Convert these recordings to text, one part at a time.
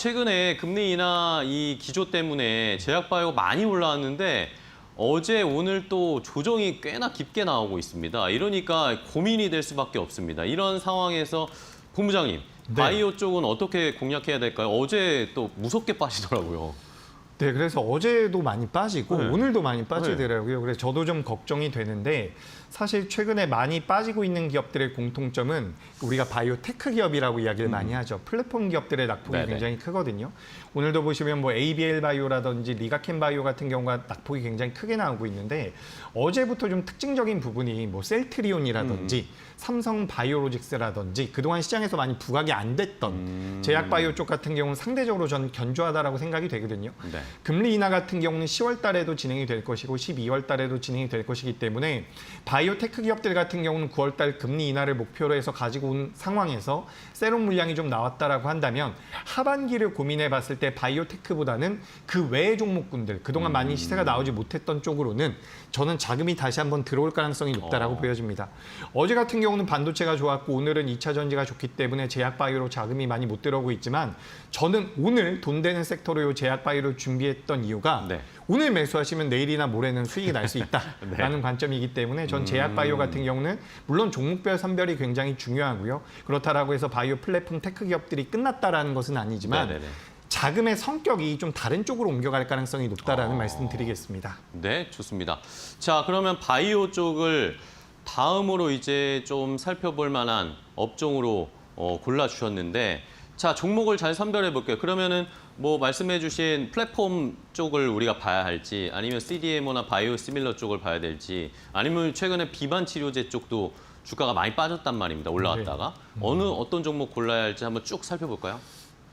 최근에 금리 인하 이 기조 때문에 제약바이오가 많이 올라왔는데 어제 오늘 또 조정이 꽤나 깊게 나오고 있습니다. 이러니까 고민이 될 수밖에 없습니다. 이런 상황에서 본부장님, 네. 바이오 쪽은 어떻게 공략해야 될까요? 어제 또 무섭게 빠지더라고요. 네, 그래서 어제도 많이 빠지고 네. 오늘도 많이 빠지더라고요. 그래서 저도 좀 걱정이 되는데 사실 최근에 많이 빠지고 있는 기업들의 공통점은 우리가 바이오 테크 기업이라고 이야기를 많이 하죠. 플랫폼 기업들의 낙폭이 네네. 굉장히 크거든요. 오늘도 보시면 뭐 ABL 바이오라든지 리가켄 바이오 같은 경우가 낙폭이 굉장히 크게 나오고 있는데 어제부터 좀 특징적인 부분이 뭐 셀트리온이라든지 삼성 바이오로직스라든지 그동안 시장에서 많이 부각이 안 됐던 제약 바이오 쪽 같은 경우는 상대적으로 저는 견조하다라고 생각이 되거든요. 네. 금리 인하 같은 경우는 10월 달에도 진행이 될 것이고 12월 달에도 진행이 될 것이기 때문에 바이오 테크 기업들 같은 경우는 9월 달 금리 인하를 목표로 해서 가지고 온 상황에서 세론 물량이 좀 나왔다라고 한다면 하반기를 고민해 봤을 때 바이오 테크보다는 그 외의 종목군들 그동안 많이 시세가 나오지 못했던 쪽으로는 저는 자금이 다시 한번 들어올 가능성이 높다라고 보여집니다. 어제 같은 경우는 반도체가 좋았고 오늘은 2차 전지가 좋기 때문에 제약 바이오로 자금이 많이 못 들어오고 있지만 저는 오늘 돈 되는 섹터로 이 제약 바이오를 준비했던 이유가 네. 오늘 매수하시면 내일이나 모레는 수익이 날 수 있다라는 관점이기 때문에 전 제약 바이오 같은 경우는 물론 종목별 선별이 굉장히 중요하고요. 그렇다라고 해서 바이오 플랫폼 테크 기업들이 끝났다라는 것은 아니지만 네네네. 자금의 성격이 좀 다른 쪽으로 옮겨갈 가능성이 높다라는 말씀 드리겠습니다. 네, 좋습니다. 자, 그러면 바이오 쪽을 다음으로 이제 좀 살펴볼 만한 업종으로 골라주셨는데 자, 종목을 잘 선별해 볼게요. 그러면은 뭐 말씀해 주신 플랫폼 쪽을 우리가 봐야 할지 아니면 CDMO나 바이오 시밀러 쪽을 봐야 될지 아니면 최근에 비만 치료제 쪽도 주가가 많이 빠졌단 말입니다. 올라왔다가. 어떤 종목 골라야 할지 한번 쭉 살펴볼까요?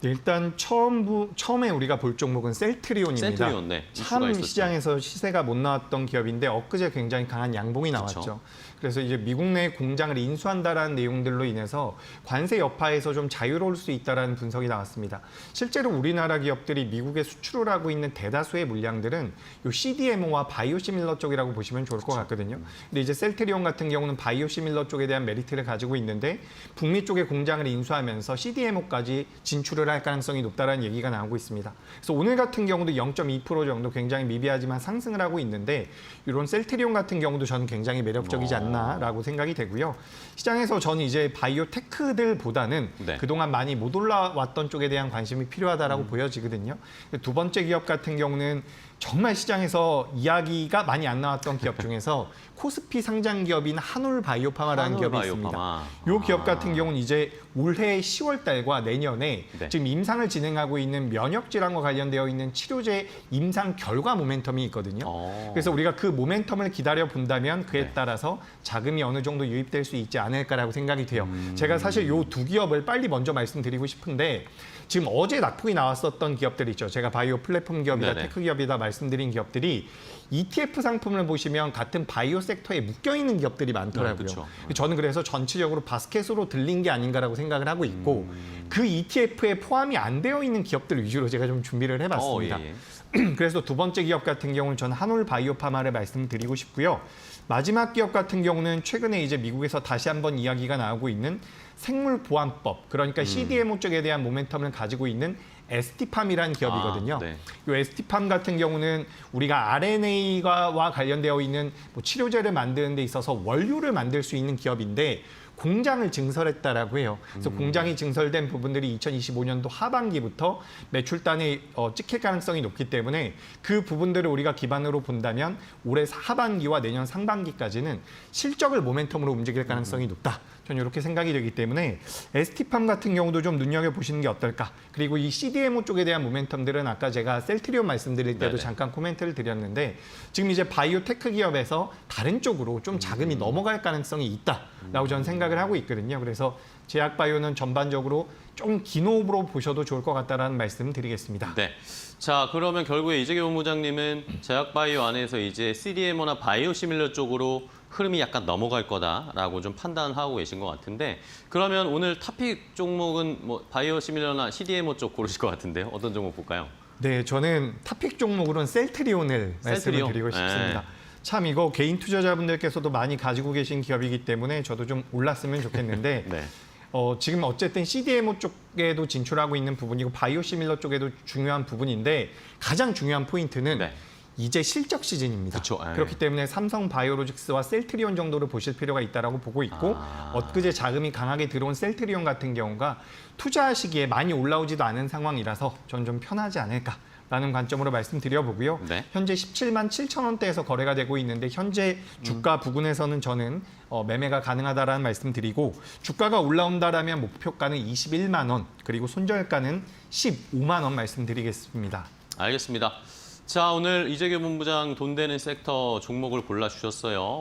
네, 일단 처음에 우리가 볼 종목은 셀트리온입니다. 셀트리온, 네. 이슈가 참 있었죠. 시장에서 시세가 못 나왔던 기업인데 엊그제 굉장히 강한 양봉이 나왔죠. 그쵸. 그래서 이제 미국 내 공장을 인수한다라는 내용들로 인해서 관세 여파에서 좀 자유로울 수 있다라는 분석이 나왔습니다. 실제로 우리나라 기업들이 미국에 수출을 하고 있는 대다수의 물량들은 요 CDMO와 바이오시밀러 쪽이라고 보시면 좋을 것 같거든요. 근데 이제 셀트리온 같은 경우는 바이오시밀러 쪽에 대한 메리트를 가지고 있는데 북미 쪽에 공장을 인수하면서 CDMO까지 진출을 할 가능성이 높다라는 얘기가 나오고 있습니다. 그래서 오늘 같은 경우도 0.2% 정도 굉장히 미비하지만 상승을 하고 있는데 이런 셀트리온 같은 경우도 저는 굉장히 매력적이지 않나라고 생각이 되고요. 시장에서 저는 이제 바이오 테크들보다는 네. 그동안 많이 못 올라왔던 쪽에 대한 관심이 필요하다라고 보여지거든요. 두 번째 기업 같은 경우는 정말 시장에서 이야기가 많이 안 나왔던 기업 중에서 코스피 상장 기업인 한올바이오파마라는 기업이 있습니다. 이 기업 같은 경우는 이제 올해 10월 달과 내년에 네. 지금 임상을 진행하고 있는 면역 질환과 관련되어 있는 치료제 임상 결과 모멘텀이 있거든요. 그래서 우리가 그 모멘텀을 기다려 본다면 그에 네. 따라서 자금이 어느 정도 유입될 수 있지 않을까라고 생각이 돼요. 제가 사실 이 두 기업을 빨리 먼저 말씀드리고 싶은데 지금 어제 낙폭이 나왔었던 기업들 있죠. 제가 바이오 플랫폼 기업이다, 네네. 테크 기업이다 말씀드린 기업들이 ETF 상품을 보시면 같은 바이오 섹터에 묶여있는 기업들이 많더라고요. 네, 그쵸. 저는 그래서 전체적으로 바스켓으로 들린 게 아닌가라고 생각을 하고 있고 그 ETF에 포함이 안 되어 있는 기업들 위주로 제가 좀 준비를 해봤습니다. 예. 그래서 두 번째 기업 같은 경우는 저는 한올바이오파마를 말씀드리고 싶고요. 마지막 기업 같은 경우는 최근에 이제 미국에서 다시 한번 이야기가 나오고 있는 생물보안법, 그러니까 CDMO 쪽에 대한 모멘텀을 가지고 있는 ST팜이라는 기업이거든요. 네. 이 ST팜 같은 경우는 우리가 RNA와 관련되어 있는 뭐 치료제를 만드는 데 있어서 원료를 만들 수 있는 기업인데 공장을 증설했다라고 해요. 그래서 공장이 증설된 부분들이 2025년도 하반기부터 매출단이 찍힐 가능성이 높기 때문에 그 부분들을 우리가 기반으로 본다면 올해 하반기와 내년 상반기까지는 실적을 모멘텀으로 움직일 가능성이 높다. 저는 이렇게 생각이 되기 때문에 ST팜 같은 경우도 좀 눈여겨보시는 게 어떨까. 그리고 이 CDMO 쪽에 대한 모멘텀들은 아까 제가 셀트리온 말씀드릴 때도 네네. 잠깐 코멘트를 드렸는데 지금 이제 바이오 테크 기업에서 다른 쪽으로 좀 자금이 넘어갈 가능성이 있다라고 저는 생각을 하고 있거든요. 그래서 제약 바이오는 전반적으로 좀 긴 호흡으로 보셔도 좋을 것 같다라는 말씀 드리겠습니다. 네. 자, 그러면 결국에 이재규 본부장님은 제약바이오 안에서 이제 CDMO나 바이오시밀러 쪽으로 흐름이 약간 넘어갈 거다라고 좀 판단하고 계신 것 같은데 그러면 오늘 탑픽 종목은 뭐 바이오시밀러나 CDMO 쪽 고르실 것 같은데요. 어떤 종목 볼까요? 네, 저는 탑픽 종목으로는 셀트리온을 말씀을 셀트리온? 드리고 싶습니다. 네. 참 이거 개인 투자자분들께서도 많이 가지고 계신 기업이기 때문에 저도 좀 올랐으면 좋겠는데 네. 지금 어쨌든 CDMO 쪽에도 진출하고 있는 부분이고 바이오시밀러 쪽에도 중요한 부분인데 가장 중요한 포인트는 네. 이제 실적 시즌입니다. 그쵸, 예. 그렇기 때문에 삼성 바이오로직스와 셀트리온 정도를 보실 필요가 있다라고 보고 있고 엊그제 자금이 강하게 들어온 셀트리온 같은 경우가 투자하시기에 많이 올라오지도 않은 상황이라서 전 좀 편하지 않을까라는 관점으로 말씀드려보고요. 네. 현재 17만 7천 원대에서 거래가 되고 있는데 현재 주가 부근에서는 저는 매매가 가능하다라는 말씀드리고 주가가 올라온다라면 목표가는 21만 원 그리고 손절가는 15만 원 말씀드리겠습니다. 알겠습니다. 자, 오늘 이재규 본부장 돈 되는 섹터 종목을 골라주셨어요.